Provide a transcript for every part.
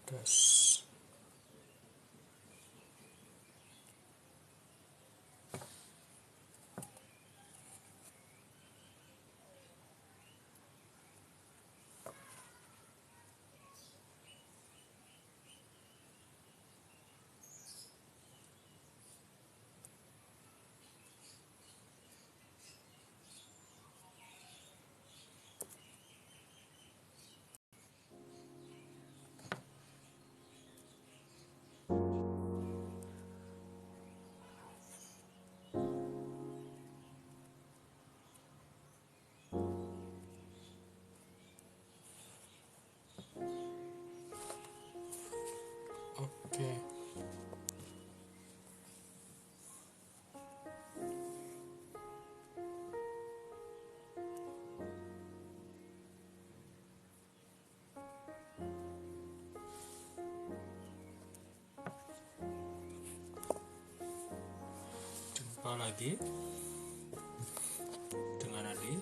Terus oke. Jumpa lagi dengan Adi.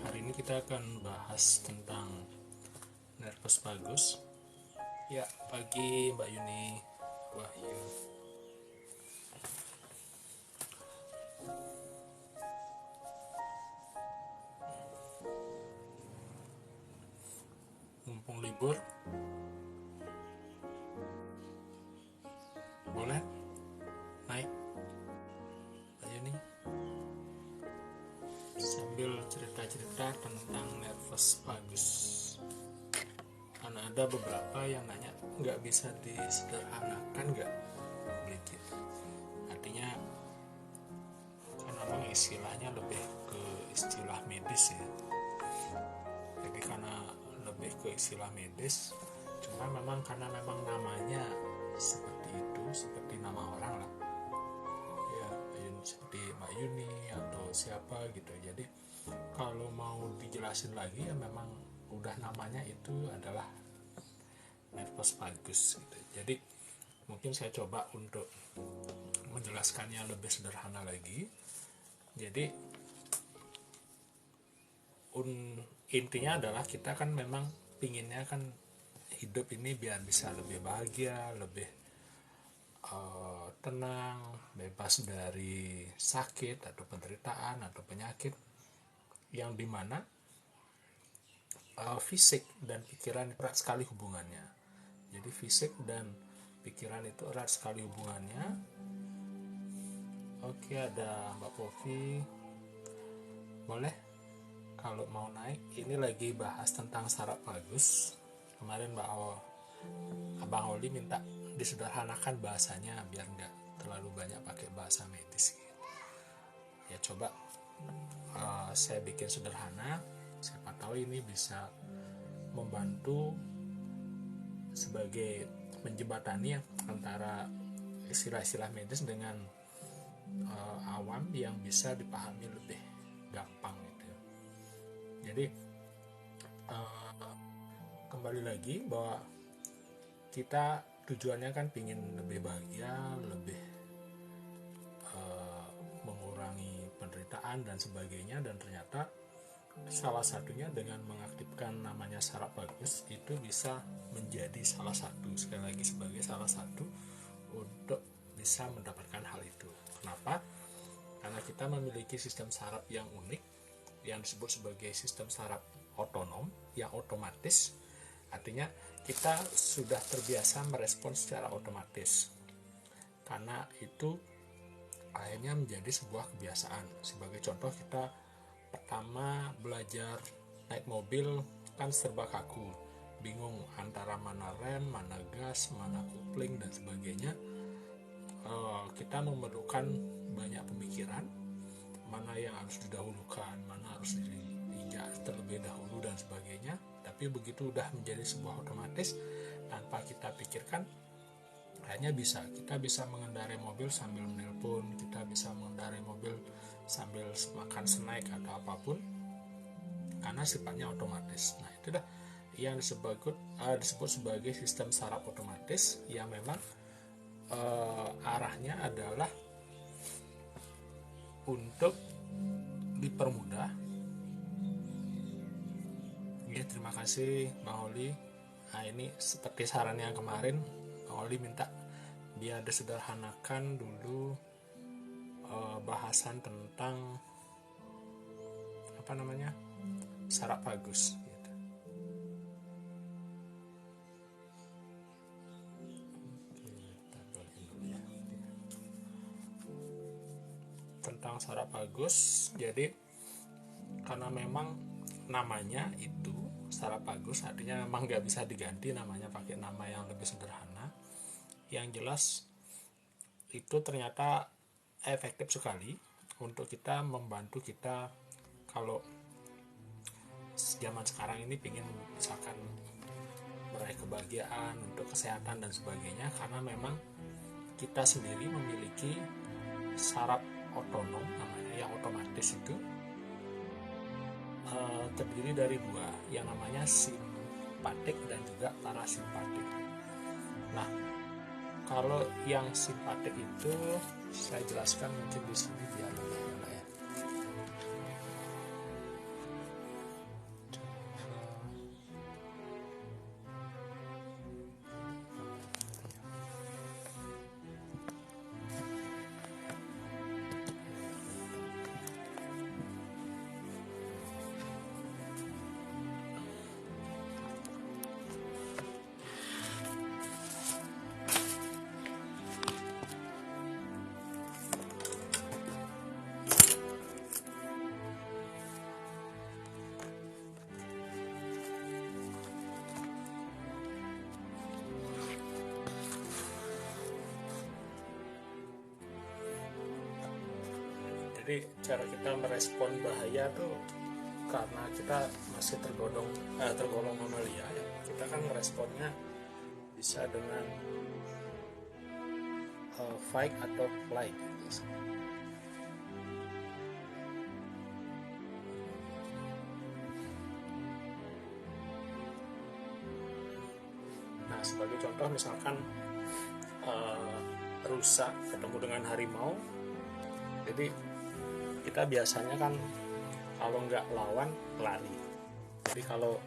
Hari ini kita akan bahas tentang nervus vagus. Ya, pagi Mbak Yuni, Wahyu. Mumpung libur, boleh naik Mbak Yuni sambil cerita-cerita tentang nervus vagus, karena ada beberapa yang nanya nggak bisa disederhanakan nggak begitu. Artinya kan memang istilahnya lebih ke istilah medis ya, jadi karena lebih ke istilah medis, cuma memang karena memang namanya seperti itu, seperti nama orang lah ya, seperti Mbak Yuni atau siapa gitu. Jadi kalau mau dijelasin lagi ya memang udah namanya itu adalah nervus vagus gitu. Jadi mungkin saya coba untuk menjelaskannya lebih sederhana lagi. Jadi intinya adalah kita kan memang pinginnya kan hidup ini biar bisa lebih bahagia, lebih tenang, bebas dari sakit atau penderitaan atau penyakit, yang dimana fisik dan pikiran erat sekali hubungannya. Jadi fisik dan pikiran itu erat sekali hubungannya. Oke, ada Mbak Povi, boleh kalau mau naik. Ini lagi bahas tentang saraf vagus. Kemarin Abang Oli minta disederhanakan bahasanya biar nggak terlalu banyak pakai bahasa medis gitu. Ya coba saya bikin sederhana, siapa tahu ini bisa membantu sebagai menjembatani antara istilah-istilah medis dengan awam yang bisa dipahami lebih gampang gitu. Jadi kembali lagi bahwa kita tujuannya kan pingin lebih bahagia, lebih mengurangi penderitaan dan sebagainya, dan ternyata salah satunya dengan mengaktifkan namanya saraf vagus itu bisa menjadi salah satu, sekali lagi sebagai salah satu untuk bisa mendapatkan hal itu. Kenapa? Karena kita memiliki sistem saraf yang unik yang disebut sebagai sistem saraf otonom yang otomatis. Artinya kita sudah terbiasa merespons secara otomatis, karena itu akhirnya menjadi sebuah kebiasaan. Sebagai contoh, kita pertama belajar naik mobil kan serba kaku, bingung antara mana rem, mana gas, mana kopling dan sebagainya. Kita memerlukan banyak pemikiran, mana yang harus didahulukan, mana harus diinjak terlebih dahulu dan sebagainya. Tapi begitu udah menjadi sebuah otomatis, tanpa kita pikirkan, hanya kita bisa mengendarai mobil sambil menelpon, kita bisa mengendarai mobil sambil makan snack atau apapun, karena sifatnya otomatis. Nah, itu dah yang disebut sebagai sistem saraf otomatis, yang memang arahnya adalah untuk dipermudah. Ya, terima kasih Bang Oli. Nah, ini seperti saran yang kemarin, Oli minta dia disederhanakan dulu bahasan tentang apa namanya, syarat bagus gitu. Kita balikin dulu ya. Tentang syarat bagus, jadi karena memang namanya itu syarat bagus, artinya memang nggak bisa diganti namanya pakai nama yang lebih sederhana. Yang jelas itu ternyata efektif sekali untuk kita, membantu kita kalau zaman sekarang ini ingin misalkan meraih kebahagiaan, untuk kesehatan dan sebagainya, karena memang kita sendiri memiliki saraf otonom namanya, yang otomatis itu terdiri dari dua, yang namanya simpatik dan juga parasimpatik. Nah, kalau yang simpatik itu saya jelaskan mungkin di sini biar lebih enak ya. Jadi cara kita merespon bahaya tuh karena kita masih tergolong mamalia ya, kita kan meresponnya bisa dengan fight atau flight. Nah, sebagai contoh misalkan rusa ketemu dengan harimau, jadi kita biasanya kan kalau nggak lawan lari. Jadi kalau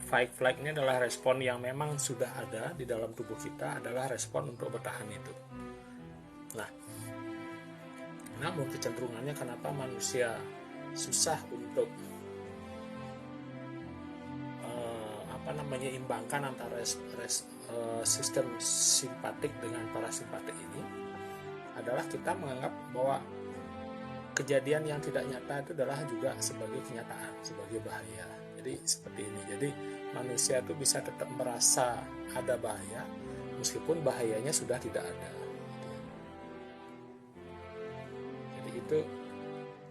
fight flight ini adalah respon yang memang sudah ada di dalam tubuh kita, adalah respon untuk bertahan itu. Nah, namun kecenderungannya kenapa manusia susah untuk imbangkan antara sistem simpatik dengan parasimpatik ini, adalah kita menganggap bahwa kejadian yang tidak nyata itu adalah juga sebagai kenyataan, sebagai bahaya. Jadi seperti ini. Jadi manusia itu bisa tetap merasa ada bahaya meskipun bahayanya sudah tidak ada. Jadi itu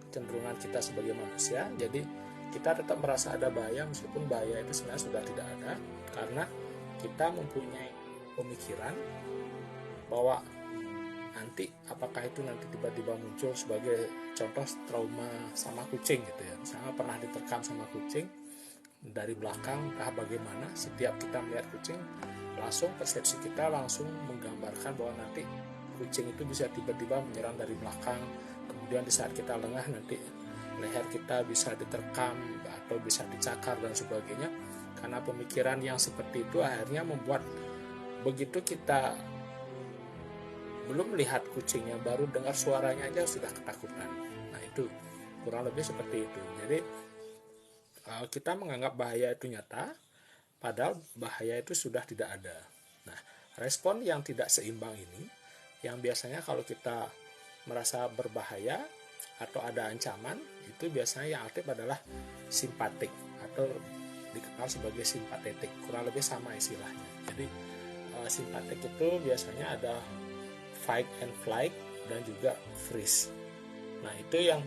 kecenderungan kita sebagai manusia. Jadi kita tetap merasa ada bahaya meskipun bahaya itu sebenarnya sudah tidak ada, karena kita mempunyai pemikiran bahwa nanti apakah itu nanti tiba-tiba muncul, sebagai contoh trauma sama kucing gitu ya, misalnya pernah diterkam sama kucing dari belakang, entah bagaimana, setiap kita melihat kucing langsung persepsi kita langsung menggambarkan bahwa nanti kucing itu bisa tiba-tiba menyerang dari belakang, kemudian di saat kita lengah nanti leher kita bisa diterkam atau bisa dicakar dan sebagainya. Karena pemikiran yang seperti itu akhirnya membuat begitu kita belum melihat kucingnya, baru dengar suaranya aja sudah ketakutan. Nah, itu kurang lebih seperti itu. Jadi kita menganggap bahaya itu nyata, padahal bahaya itu sudah tidak ada. Nah, respon yang tidak seimbang ini, yang biasanya kalau kita merasa berbahaya atau ada ancaman, itu biasanya yang aktif adalah simpatik atau dikenal sebagai simpatetik. Kurang lebih sama istilahnya. Jadi simpatik itu biasanya ada fight and flight dan juga freeze. Nah, itu yang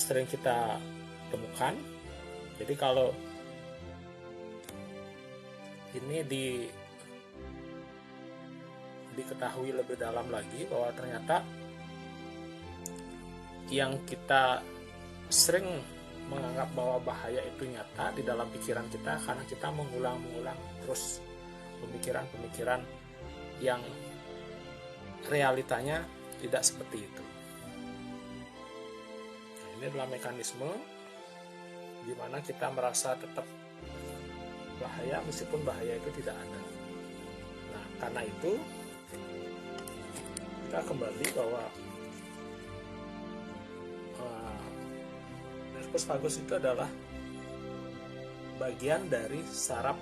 sering kita temukan. Jadi kalau ini diketahui lebih dalam lagi bahwa ternyata yang kita sering menganggap bahwa bahaya itu nyata di dalam pikiran kita karena kita mengulang-ulang terus pemikiran-pemikiran yang realitanya tidak seperti itu. Nah, ini adalah mekanisme di mana kita merasa tetap bahaya meskipun bahaya itu tidak ada. Nah, karena itu kita kembali bahwa nervus vagus itu adalah bagian dari saraf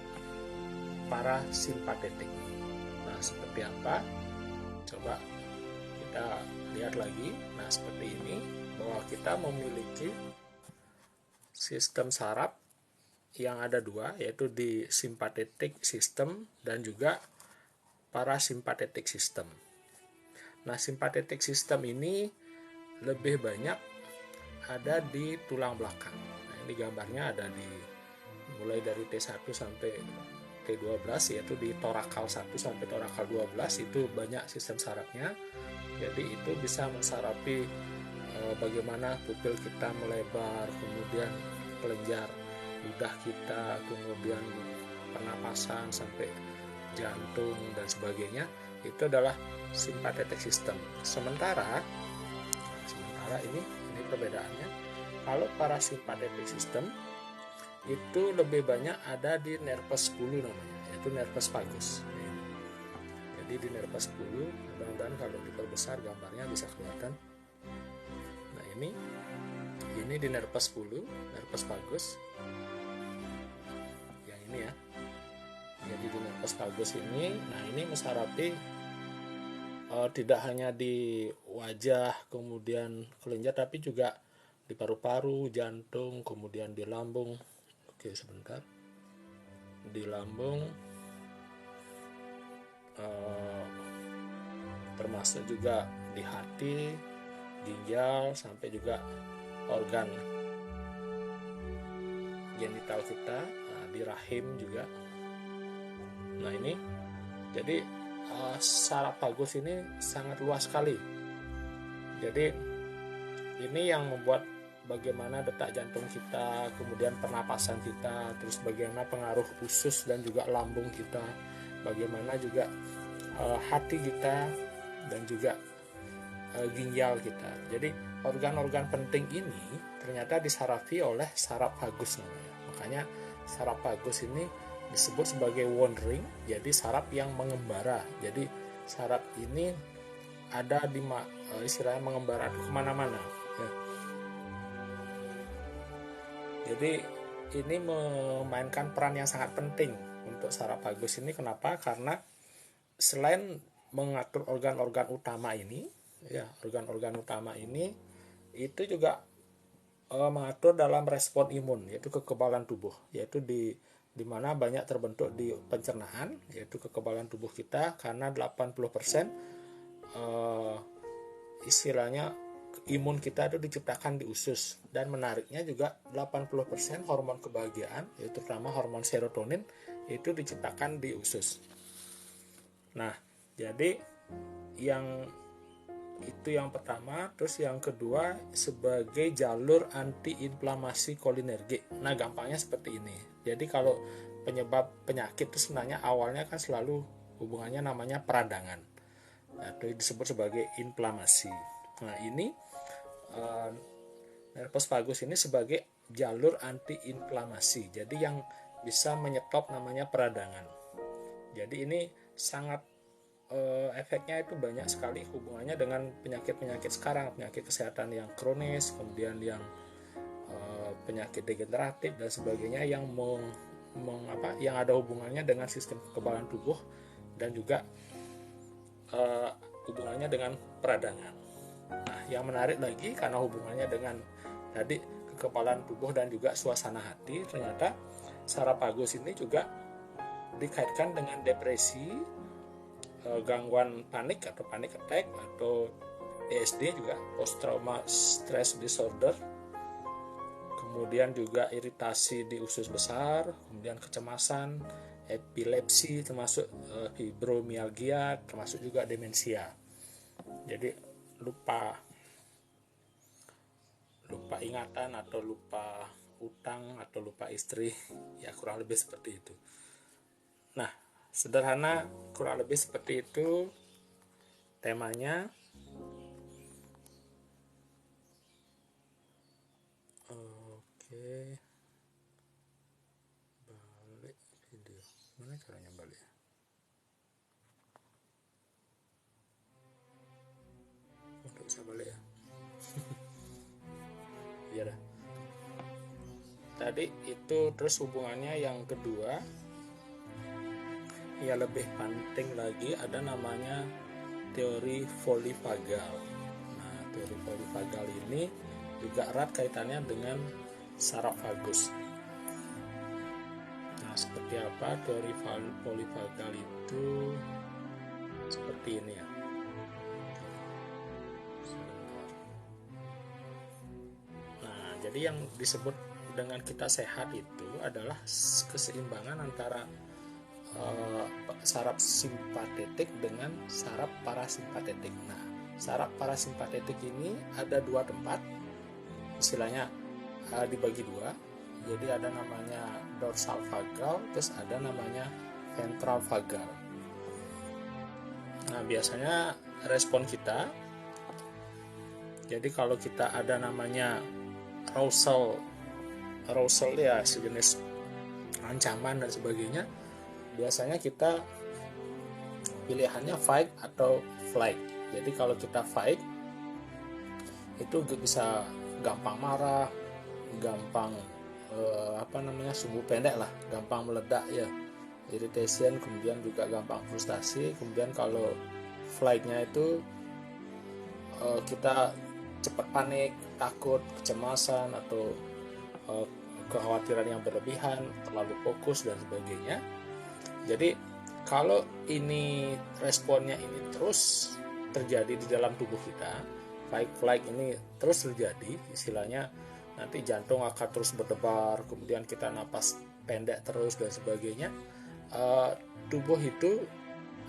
parasimpatetik. Nah, seperti apa? Coba kita lihat lagi. Nah, seperti ini, bahwa kita memiliki sistem saraf yang ada dua, yaitu di simpatetik sistem dan juga parasimpatetik sistem. Nah, simpatetik sistem ini lebih banyak ada di tulang belakang. Nah, ini gambarnya ada di mulai dari T1 sampai T12, yaitu di torakal 1 sampai torakal 12 itu banyak sistem sarafnya. Jadi itu bisa mensarafi bagaimana pupil kita melebar, kemudian kelenjar ludah kita, kemudian pernapasan sampai jantung dan sebagainya. Itu adalah simpatetik sistem. Sementara ini perbedaannya. Kalau parasimpatetik sistem itu lebih banyak ada di nervus 10 namanya, yaitu nervus vagus. Jadi di nervus 10, mudah-mudahan kalau diperbesar gambarnya bisa kelihatan. Nah, ini di nervus 10, nervus vagus. Yang ini ya. Jadi di nervus vagus ini, nah ini mensarafi tidak hanya di wajah, kemudian kelenjar, tapi juga di paru-paru, jantung, kemudian di lambung. Oke, sebentar. Di lambung, termasuk juga di hati, ginjal, sampai juga organ genital kita, di rahim juga. Nah, ini jadi saraf vagus ini sangat luas sekali. Jadi ini yang membuat bagaimana detak jantung kita, kemudian pernapasan kita, terus bagaimana pengaruh usus dan juga lambung kita, bagaimana juga hati kita dan juga ginjal kita. Jadi organ-organ penting ini ternyata disarafi oleh saraf vagus namanya. Makanya saraf vagus ini disebut sebagai wandering, jadi saraf yang mengembara. Jadi saraf ini ada di istilahnya mengembara kemana-mana ya. Jadi ini memainkan peran yang sangat penting untuk saraf vagus ini. Kenapa? Karena selain mengatur organ-organ utama ini ya, organ-organ utama ini itu juga mengatur dalam respon imun, yaitu kekebalan tubuh, yaitu di mana banyak terbentuk di pencernaan, yaitu kekebalan tubuh kita, karena 80% istilahnya imun kita itu diciptakan di usus. Dan menariknya juga 80% hormon kebahagiaan, yaitu terutama hormon serotonin, itu diciptakan di usus. Nah, jadi itu yang pertama. Terus yang kedua, sebagai jalur antiinflamasi kolinergik. Nah, gampangnya seperti ini. Jadi kalau penyebab penyakit itu sebenarnya awalnya kan selalu hubungannya namanya peradangan. Nah, itu disebut sebagai inflamasi. Nah, ini nervus vagus ini sebagai jalur antiinflamasi. Jadi yang bisa menyetop namanya peradangan. Jadi ini sangat efeknya itu banyak sekali hubungannya dengan penyakit-penyakit sekarang, penyakit kesehatan yang kronis, kemudian yang penyakit degeneratif dan sebagainya yang yang ada hubungannya dengan sistem kekebalan tubuh dan juga hubungannya dengan peradangan. Nah, yang menarik lagi karena hubungannya dengan tadi kekebalan tubuh dan juga suasana hati, ternyata saraf vagus ini juga dikaitkan dengan depresi, gangguan panik atau panic attack atau PSD juga, post trauma stress disorder, kemudian juga iritasi di usus besar, kemudian kecemasan, epilepsi, termasuk fibromialgia, termasuk juga demensia. Jadi lupa ingatan atau lupa utang atau lupa istri, ya kurang lebih seperti itu. Nah, sederhana kurang lebih seperti itu temanya. Oke, balik Gimana caranya balik? Nggak usah balik ya. Iya dah. Tadi itu terus hubungannya yang kedua, ya lebih penting lagi, ada namanya teori polifagal. Nah, teori polifagal ini juga erat kaitannya dengan saraf vagus. Nah, seperti apa teori polifagal itu? Seperti ini ya. Nah, jadi yang disebut dengan kita sehat itu adalah keseimbangan antara saraf simpatetik dengan saraf parasimpatetik. Nah, saraf parasimpatetik ini ada dua tempat, istilahnya dibagi dua. Jadi ada namanya dorsal vagal, terus ada namanya ventral vagal. Nah, biasanya respon kita, jadi kalau kita ada namanya arousal ya, sejenis ancaman dan sebagainya, biasanya kita pilihannya fight atau flight. Jadi kalau kita fight itu bisa gampang marah, gampang sumbu pendek lah, gampang meledak ya, irritation, kemudian juga gampang frustasi. Kemudian kalau flightnya itu kita cepat panik, takut, kecemasan atau kekhawatiran yang berlebihan, terlalu fokus dan sebagainya. Jadi kalau ini responnya ini terus terjadi di dalam tubuh kita, fight flight ini terus terjadi, istilahnya nanti jantung akan terus berdebar, kemudian kita napas pendek terus dan sebagainya, tubuh itu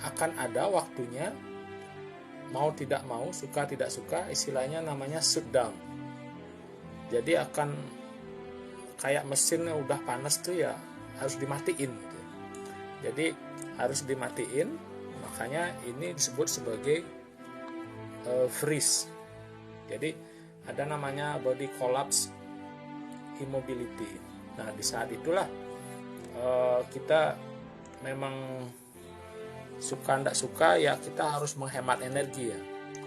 akan ada waktunya, mau tidak mau, suka tidak suka, istilahnya namanya shutdown. Jadi akan kayak mesinnya udah panas tuh ya, harus dimatiin gitu. Jadi harus dimatiin, makanya ini disebut sebagai freeze. Jadi ada namanya body collapse immobility. Nah, di saat itulah kita memang suka ndak suka ya, kita harus menghemat energi ya.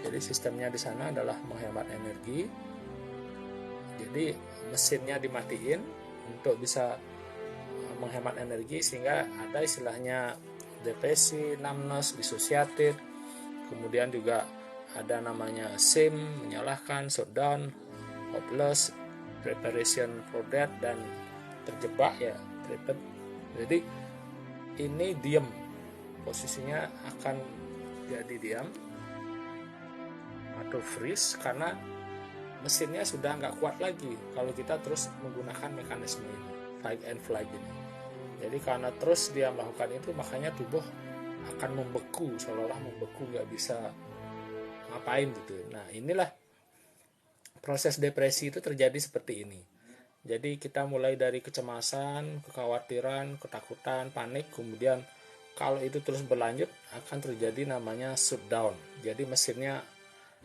Jadi sistemnya di sana adalah menghemat energi. Jadi mesinnya dimatiin untuk bisa menghemat energi, sehingga ada istilahnya depresi, numbness, dissociated, kemudian juga ada namanya SIM, menyalahkan, shutdown, hopeless, preparation for death, dan terjebak ya, trapped. Jadi ini diam, posisinya akan jadi diam atau freeze karena mesinnya sudah nggak kuat lagi kalau kita terus menggunakan mekanisme ini, fight and flight ini. Jadi karena terus dia melakukan itu, makanya tubuh akan membeku, seolah-olah membeku, nggak bisa ngapain gitu. Nah, inilah proses depresi itu terjadi seperti ini. Jadi kita mulai dari kecemasan, kekhawatiran, ketakutan, panik, kemudian kalau itu terus berlanjut akan terjadi namanya shutdown. Jadi mesinnya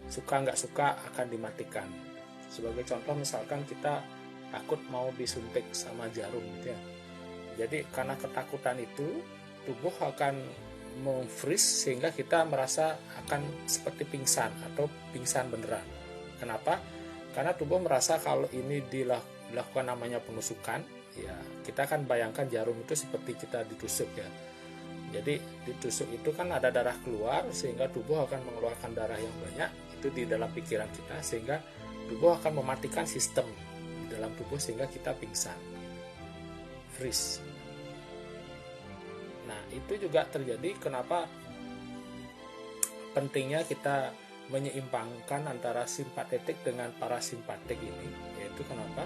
suka nggak suka akan dimatikan. Sebagai contoh, misalkan kita takut mau disuntik sama jarum gitu ya. Jadi karena ketakutan itu, tubuh akan memfreeze sehingga kita merasa akan seperti pingsan atau pingsan beneran. Kenapa? Karena tubuh merasa kalau ini dilakukan namanya penusukan, ya kita akan bayangkan jarum itu seperti kita ditusuk ya. Jadi ditusuk itu kan ada darah keluar, sehingga tubuh akan mengeluarkan darah yang banyak, itu di dalam pikiran kita, sehingga tubuh akan mematikan sistem di dalam tubuh sehingga kita pingsan, freeze. Nah, itu juga terjadi kenapa pentingnya kita menyeimbangkan antara simpatetik dengan parasimpatik ini, yaitu kenapa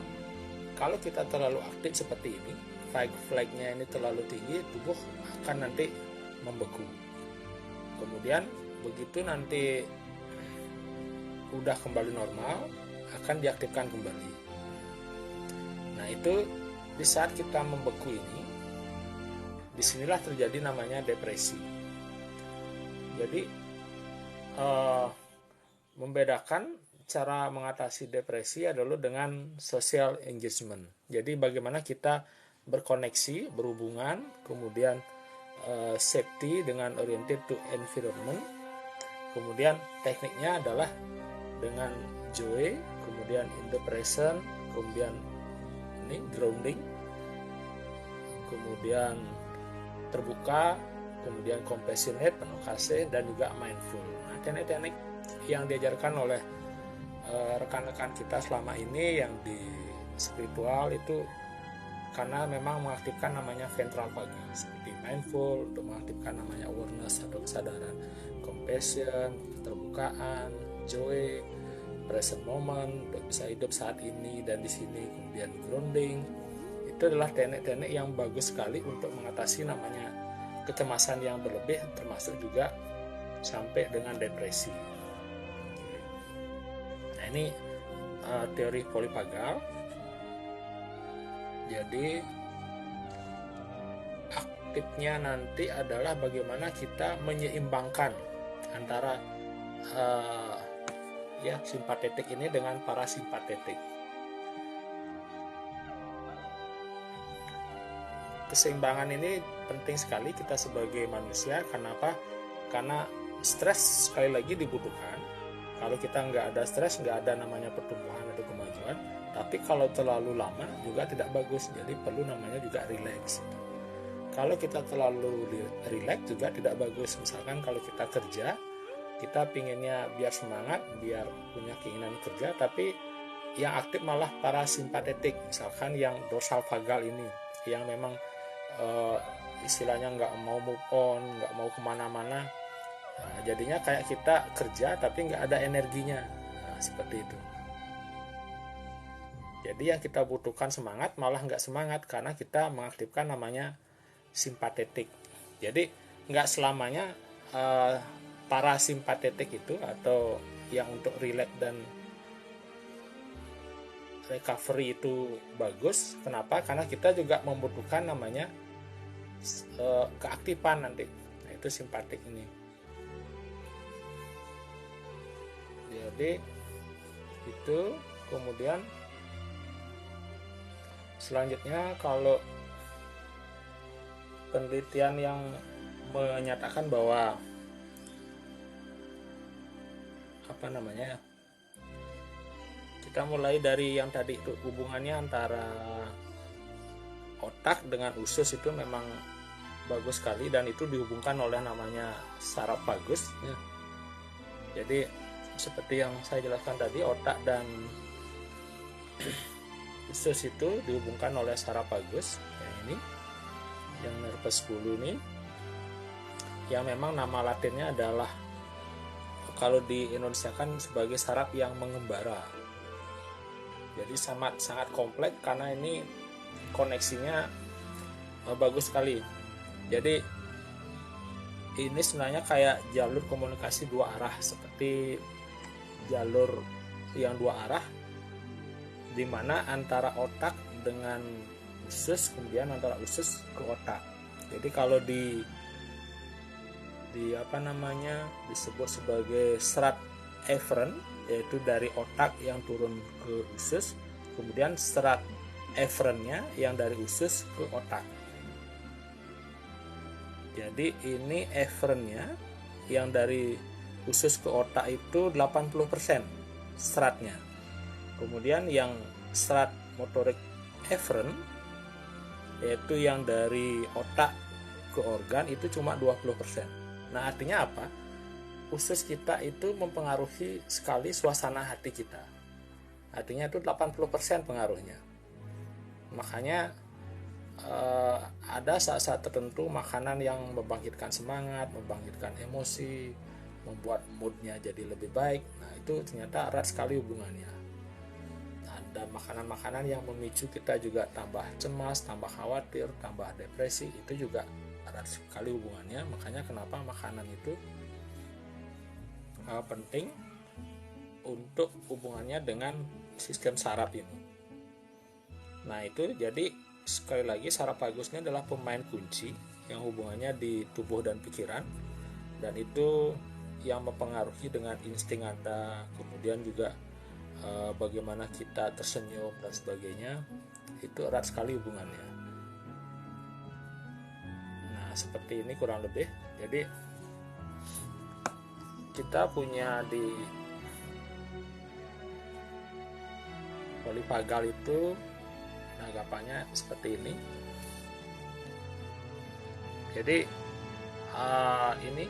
kalau kita terlalu aktif seperti ini, fight flight-nya ini terlalu tinggi, tubuh akan nanti membeku. Kemudian begitu nanti udah kembali normal, akan diaktifkan kembali. Nah, itu di saat kita membeku ini, disinilah terjadi namanya depresi. Jadi membedakan cara mengatasi depresi adalah dengan social engagement. Jadi bagaimana kita berkoneksi, berhubungan, kemudian safety dengan oriented to environment. Kemudian tekniknya adalah dengan joy, kemudian in the present, kemudian ini grounding, kemudian terbuka, kemudian compassionate, penuh kasih, dan juga mindful. Nah, teknik-teknik yang diajarkan oleh rekan-rekan kita selama ini yang di spiritual itu karena memang mengaktifkan namanya ventral vagus, seperti mindful untuk mengaktifkan namanya awareness atau kesadaran, compassion, keterbukaan, joy, present moment untuk bisa hidup saat ini dan di sini, kemudian grounding. Itu adalah teknik-teknik yang bagus sekali untuk mengatasi namanya kecemasan yang berlebih, termasuk juga sampai dengan depresi. Nah, ini teori polivagal. Jadi aktifnya nanti adalah bagaimana kita menyeimbangkan antara simpatetik ini dengan parasimpatetik. Keseimbangan ini penting sekali kita sebagai manusia. Kenapa? Karena stres sekali lagi dibutuhkan. Kalau kita nggak ada stres, nggak ada namanya pertumbuhan atau kemajuan. Tapi kalau terlalu lama juga tidak bagus. Jadi perlu namanya juga relax. Kalau kita terlalu relax juga tidak bagus. Misalkan kalau kita kerja, kita pinginnya biar semangat, biar punya keinginan kerja, tapi yang aktif malah parasimpatetik. Misalkan yang dorsal vagal ini, yang memang istilahnya nggak mau move on, nggak mau kemana-mana. Nah, jadinya kayak kita kerja tapi nggak ada energinya. Nah, seperti itu. Jadi yang kita butuhkan semangat malah nggak semangat karena kita mengaktifkan namanya simpatetik. Jadi nggak selamanya parasimpatetik itu atau yang untuk relax dan recovery itu bagus. Kenapa? Karena kita juga membutuhkan namanya keaktifan nanti. Nah, itu simpatik ini. Jadi itu kemudian selanjutnya kalau penelitian yang menyatakan bahwa kita mulai dari yang tadi itu hubungannya antara otak dengan usus itu memang bagus sekali dan itu dihubungkan oleh namanya saraf vagus ya. Jadi seperti yang saya jelaskan tadi, otak dan usus itu dihubungkan oleh saraf vagus yang ini, yang nervus 10 ini, yang memang nama latinnya adalah kalau di Indonesia kan sebagai saraf yang mengembara. Jadi sangat kompleks karena ini koneksinya bagus sekali. Jadi ini sebenarnya kayak jalur komunikasi dua arah, seperti jalur yang dua arah di mana antara otak dengan usus, kemudian antara usus ke otak. Jadi kalau disebut sebagai serat eferen, yaitu dari otak yang turun ke usus, kemudian serat eferennya yang dari usus ke otak. Jadi ini eferennya yang dari usus ke otak itu 80% seratnya. Kemudian yang serat motorik eferen, yaitu yang dari otak ke organ, itu cuma 20%. Nah, artinya apa? Usus kita itu mempengaruhi sekali suasana hati kita. Artinya itu 80% pengaruhnya. Makanya ada saat-saat tertentu makanan yang membangkitkan semangat, membangkitkan emosi, membuat moodnya jadi lebih baik. Nah, itu ternyata erat sekali hubungannya. Ada makanan-makanan yang memicu kita juga tambah cemas, tambah khawatir, tambah depresi, itu juga erat sekali hubungannya. Makanya kenapa makanan itu penting untuk hubungannya dengan sistem saraf ini. Nah, itu jadi sekali lagi saraf vagus ini adalah pemain kunci yang hubungannya di tubuh dan pikiran, dan itu yang mempengaruhi dengan insting Anda, kemudian juga bagaimana kita tersenyum dan sebagainya. Itu erat sekali hubungannya. Nah, seperti ini kurang lebih. Jadi kita punya di polivagal itu nagapannya seperti ini. Jadi ini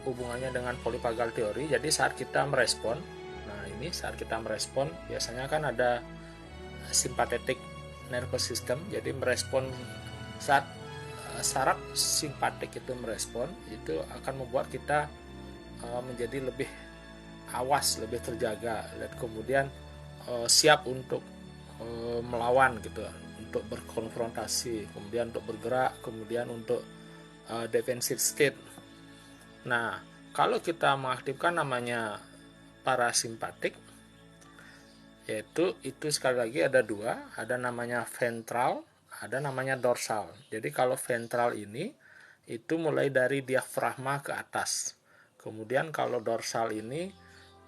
hubungannya dengan polivagal teori. Jadi saat kita merespon, nah ini saat kita merespon biasanya kan ada sympathetic nervous system. Jadi merespon saat saraf simpatik itu merespon, itu akan membuat kita menjadi lebih awas, lebih terjaga, dan kemudian siap untuk melawan gitu, untuk berkonfrontasi, kemudian untuk bergerak, kemudian untuk defensive state. Nah, kalau kita mengaktifkan namanya parasimpatik, yaitu itu sekali lagi ada dua, ada namanya ventral, ada namanya dorsal. Jadi kalau ventral ini itu mulai dari diafragma ke atas, kemudian kalau dorsal ini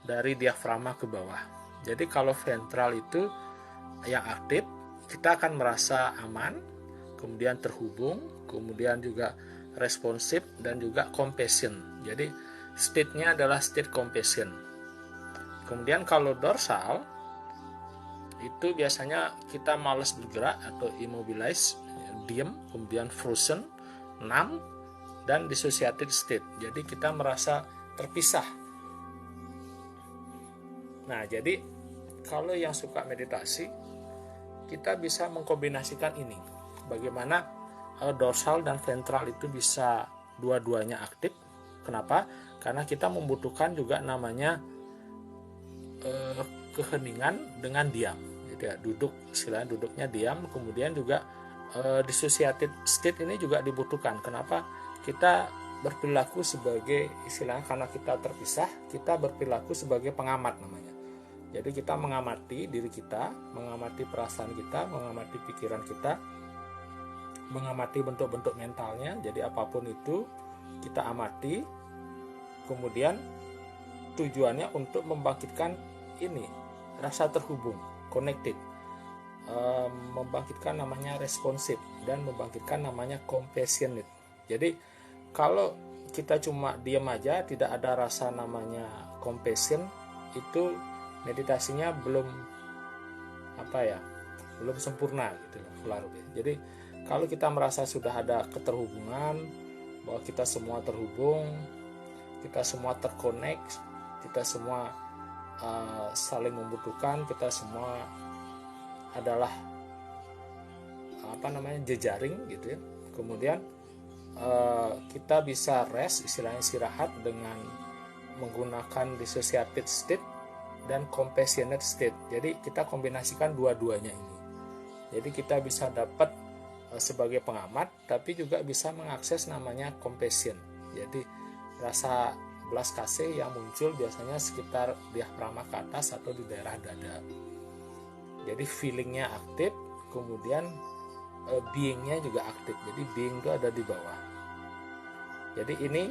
dari diafragma ke bawah. Jadi kalau ventral itu yang aktif, kita akan merasa aman, kemudian terhubung, kemudian juga responsif, dan juga compassion. Jadi state-nya adalah state compassion. Kemudian kalau dorsal itu biasanya kita malas bergerak atau immobilize, diam, kemudian frozen, numb, dan dissociated state. Jadi kita merasa terpisah. Nah, jadi kalau yang suka meditasi, kita bisa mengkombinasikan ini. Bagaimana dorsal dan ventral itu bisa dua-duanya aktif. Kenapa? Karena kita membutuhkan juga namanya keheningan dengan diam. Jadi ya, istilahnya duduknya diam, kemudian juga dissociated state ini juga dibutuhkan. Kenapa? Kita berperilaku sebagai, istilahnya karena kita terpisah, kita berperilaku sebagai pengamat namanya. Jadi kita mengamati diri kita, mengamati perasaan kita, mengamati pikiran kita, mengamati bentuk-bentuk mentalnya. Jadi apapun itu kita amati, kemudian tujuannya untuk membangkitkan ini, rasa terhubung, connected, membangkitkan namanya responsif, dan membangkitkan namanya compassionate. Jadi kalau kita cuma diam aja, tidak ada rasa namanya compassion, itu meditasinya belum belum sempurna gitu. Jadi kalau kita merasa sudah ada keterhubungan, bahwa kita semua terhubung, kita semua terkonek, kita semua saling membutuhkan, kita semua adalah jejaring gitu ya. Kemudian kita bisa rest, istilahnya istirahat, dengan menggunakan dissociated state dan compassionate state. Jadi kita kombinasikan dua-duanya ini. Jadi kita bisa dapat sebagai pengamat, tapi juga bisa mengakses namanya compassion. Jadi rasa belas kasih yang muncul biasanya sekitar diafragma ke atas atau di daerah dada. Jadi feelingnya aktif, kemudian beingnya juga aktif. Jadi being itu ada di bawah. Jadi ini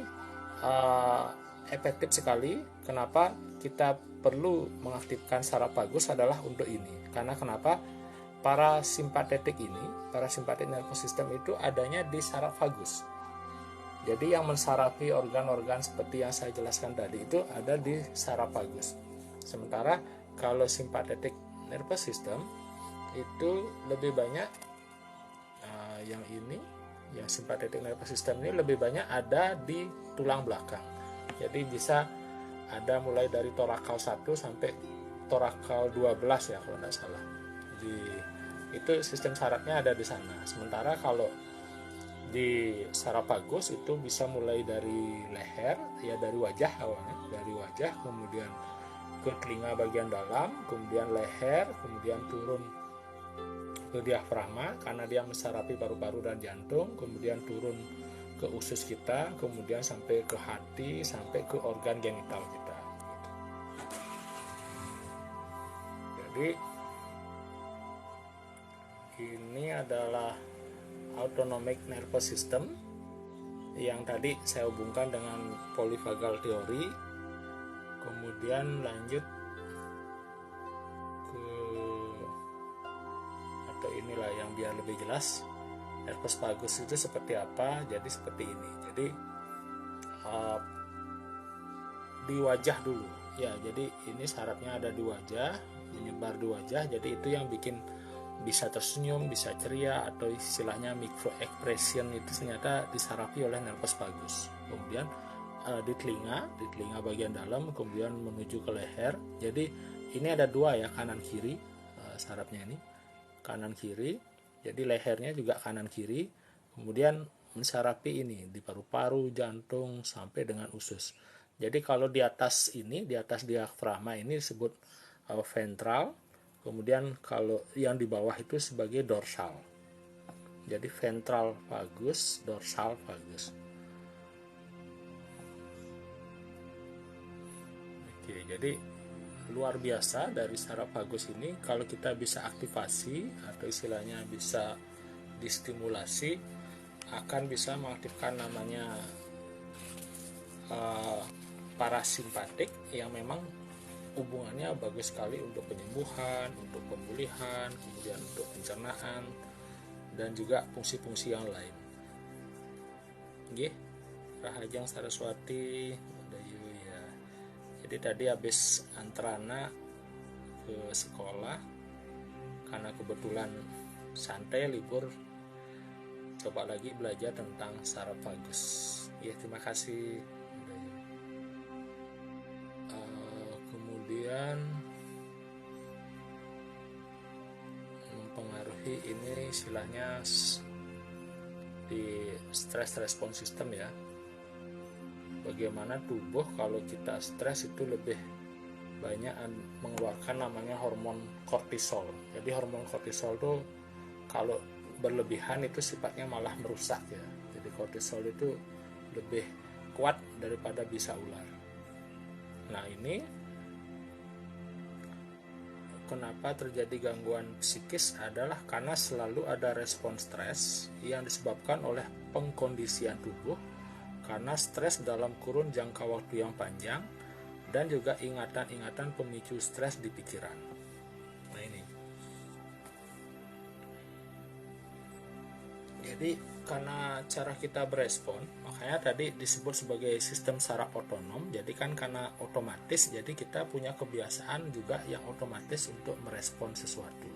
efektif sekali. Kenapa kita perlu mengaktifkan saraf vagus adalah untuk ini. Karena kenapa? Parasimpatetik ini, parasympathetic nervous system itu adanya di saraf vagus. Jadi yang mensarafi organ-organ seperti yang saya jelaskan tadi itu ada di saraf vagus. Sementara kalau sympathetic nervous system itu lebih banyak yang sympathetic nervous system ini lebih banyak ada di tulang belakang. Jadi bisa ada mulai dari torakal 1 sampai torakal 12 ya kalau tidak salah. Jadi itu sistem sarafnya ada di sana. Sementara kalau di saraf vagus itu bisa mulai dari leher, ya dari wajah awalnya, dari wajah, kemudian ke telinga bagian dalam, kemudian leher, kemudian turun ke diafragma karena dia mensarafi paru-paru dan jantung, kemudian turun ke usus kita, kemudian sampai ke hati, sampai ke organ genital kita. Jadi ini adalah autonomic nervous system yang tadi saya hubungkan dengan polyvagal teori, kemudian lanjut ke, atau inilah yang biar lebih jelas, herpes vagus itu seperti apa. Jadi seperti ini. Jadi di wajah dulu ya, jadi ini sarafnya ada di wajah, menyebar di wajah. Jadi itu yang bikin bisa tersenyum, bisa ceria, atau istilahnya micro expression itu ternyata disarapi oleh nervus vagus. Kemudian di telinga bagian dalam, kemudian menuju ke leher. Jadi ini ada dua ya, kanan kiri sarafnya ini, kanan kiri. Jadi lehernya juga kanan kiri, kemudian mensarapi ini di paru-paru, jantung, sampai dengan usus. Jadi kalau di atas ini, di atas diafragma ini disebut ventral, kemudian kalau yang di bawah itu sebagai dorsal. Jadi ventral vagus, dorsal vagus. Oke, jadi luar biasa dari saraf vagus ini. Kalau kita bisa aktivasi atau istilahnya bisa distimulasi, akan bisa mengaktifkan namanya parasimpatik yang memang hubungannya bagus sekali untuk penyembuhan, untuk pemulihan, kemudian untuk pencernaan, dan juga fungsi-fungsi yang lain. Nggih, Rahajang Saraswati, ya. Jadi tadi habis antarana ke sekolah, karena kebetulan santai libur, coba lagi belajar tentang saraf vagus. Ya, terima kasih. Kemudian mempengaruhi ini istilahnya di stress response system ya. Bagaimana tubuh kalau kita stres itu lebih banyak mengeluarkan namanya hormon kortisol. Jadi hormon kortisol itu kalau berlebihan itu sifatnya malah merusak ya. Jadi kortisol itu lebih kuat daripada bisa ular. Nah, ini kenapa terjadi gangguan psikis adalah karena selalu ada respon stres yang disebabkan oleh pengkondisian tubuh karena stres dalam kurun jangka waktu yang panjang, dan juga ingatan-ingatan pemicu stres di pikiran. Nah, ini. Jadi karena cara kita berespon, makanya tadi disebut sebagai sistem saraf otonom. Jadi kan karena otomatis, jadi kita punya kebiasaan juga yang otomatis untuk merespon sesuatu.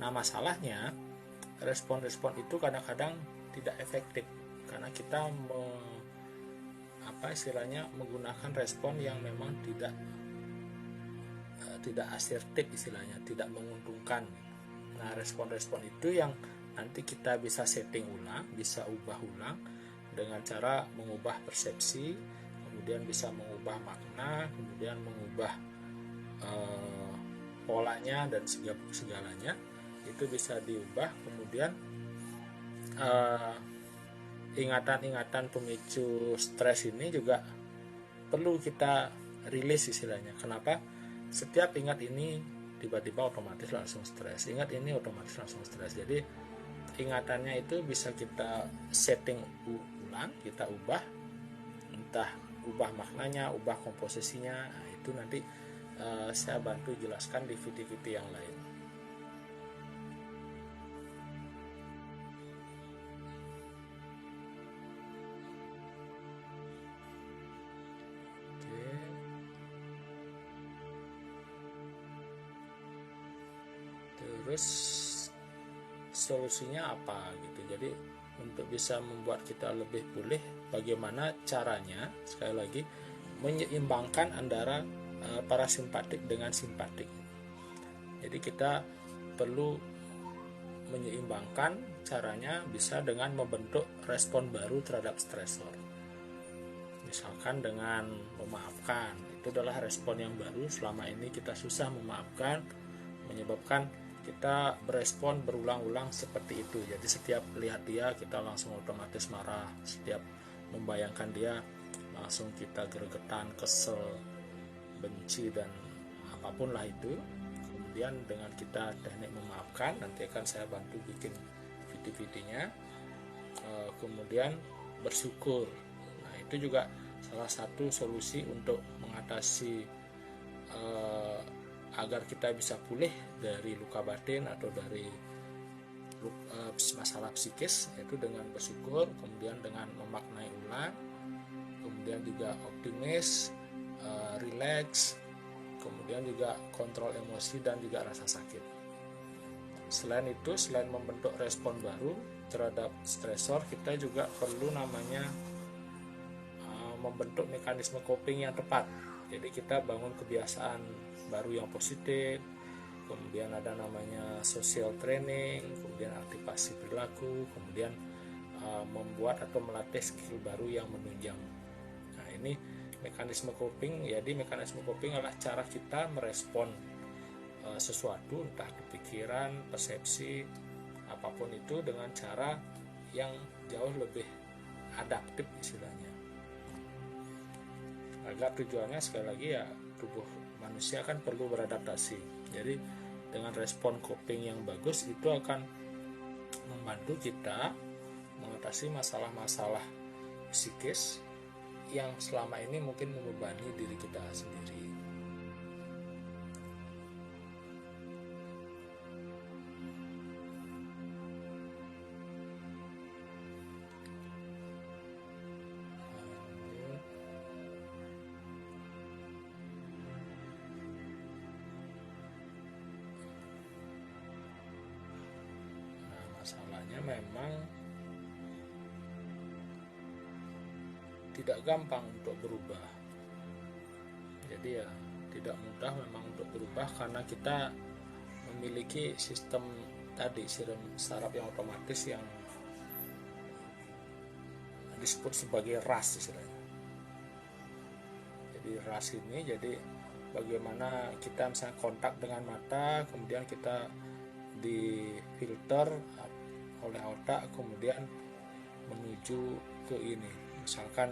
Nah, masalahnya respon-respon itu kadang-kadang tidak efektif karena kita menggunakan respon yang memang tidak asertif istilahnya, tidak menguntungkan. Nah, respon-respon itu yang nanti kita bisa setting ulang, bisa ubah ulang dengan cara mengubah persepsi, kemudian bisa mengubah makna, kemudian mengubah polanya dan segalanya itu bisa diubah. Kemudian ingatan-ingatan pemicu stres ini juga perlu kita rilis istilahnya. Kenapa? Setiap ingat ini tiba-tiba otomatis langsung stres, ingat ini otomatis langsung stres. Jadi ingatannya itu bisa kita setting ulang, kita ubah, entah ubah maknanya, ubah komposisinya. Nah, itu nanti saya bantu jelaskan di video-video yang lain. Terus solusinya apa gitu. Jadi untuk bisa membuat kita lebih pulih, bagaimana caranya? Sekali lagi, menyeimbangkan antara parasimpatik dengan simpatik. Jadi kita perlu menyeimbangkan, caranya bisa dengan membentuk respon baru terhadap stresor. Misalkan dengan memaafkan, itu adalah respon yang baru. Selama ini kita susah memaafkan, menyebabkan kita berespon berulang-ulang seperti itu. Jadi setiap lihat dia kita langsung otomatis marah, setiap membayangkan dia langsung kita gregetan, kesel, benci, dan apapun lah itu. Kemudian dengan kita teknik memaafkan, nanti akan saya bantu bikin video-videonya. Kemudian bersyukur. Nah, itu juga salah satu solusi untuk mengatasi agar kita bisa pulih dari luka batin atau dari masalah psikis, yaitu dengan bersyukur, kemudian dengan memaknai ulang, kemudian juga optimis, relax, kemudian juga kontrol emosi dan juga rasa sakit. Selain itu, selain membentuk respon baru terhadap stresor, kita juga perlu namanya membentuk mekanisme coping yang tepat. Jadi kita bangun kebiasaan baru yang positif, kemudian ada namanya social training, kemudian aktivasi perilaku, kemudian membuat atau melatih skill baru yang menunjang. Nah, ini mekanisme coping. Jadi mekanisme coping adalah cara kita merespon sesuatu, entah itu pikiran, persepsi, apapun itu, dengan cara yang jauh lebih adaptif istilahnya. Agar tujuannya sekali lagi ya, tubuh manusia kan perlu beradaptasi. Jadi dengan respon coping yang bagus itu akan membantu kita mengatasi masalah-masalah psikis yang selama ini mungkin membebani diri kita sendiri. Masalahnya memang tidak gampang untuk berubah. Jadi ya tidak mudah memang untuk berubah, karena kita memiliki sistem tadi, sistem saraf yang otomatis yang disebut sebagai RAS istilahnya. Jadi RAS ini, jadi bagaimana kita misalnya kontak dengan mata, kemudian kita difilter oleh otak, kemudian menuju ke ini, misalkan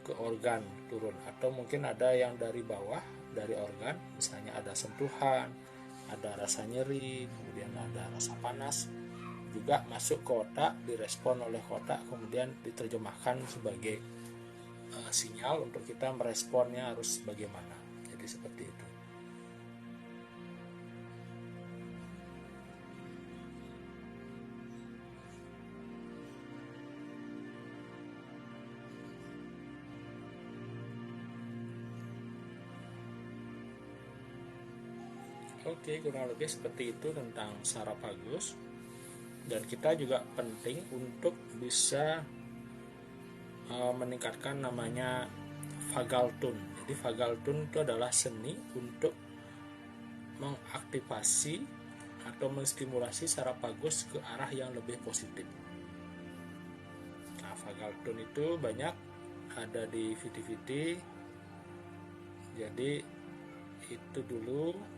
ke organ turun, atau mungkin ada yang dari bawah, dari organ, misalnya ada sentuhan, ada rasa nyeri, kemudian ada rasa panas, juga masuk ke otak, direspon oleh otak, kemudian diterjemahkan sebagai sinyal untuk kita meresponnya harus bagaimana. Jadi seperti itu. Oke, kurang lebih seperti itu tentang saraf vagus. Dan kita juga penting untuk bisa meningkatkan namanya vagal tone. Jadi vagal tone itu adalah seni untuk mengaktifasi atau menstimulasi saraf vagus ke arah yang lebih positif. Nah, vagal tone itu banyak ada di video-video. Jadi itu dulu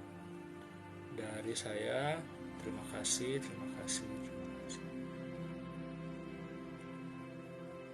dari saya. Terima kasih.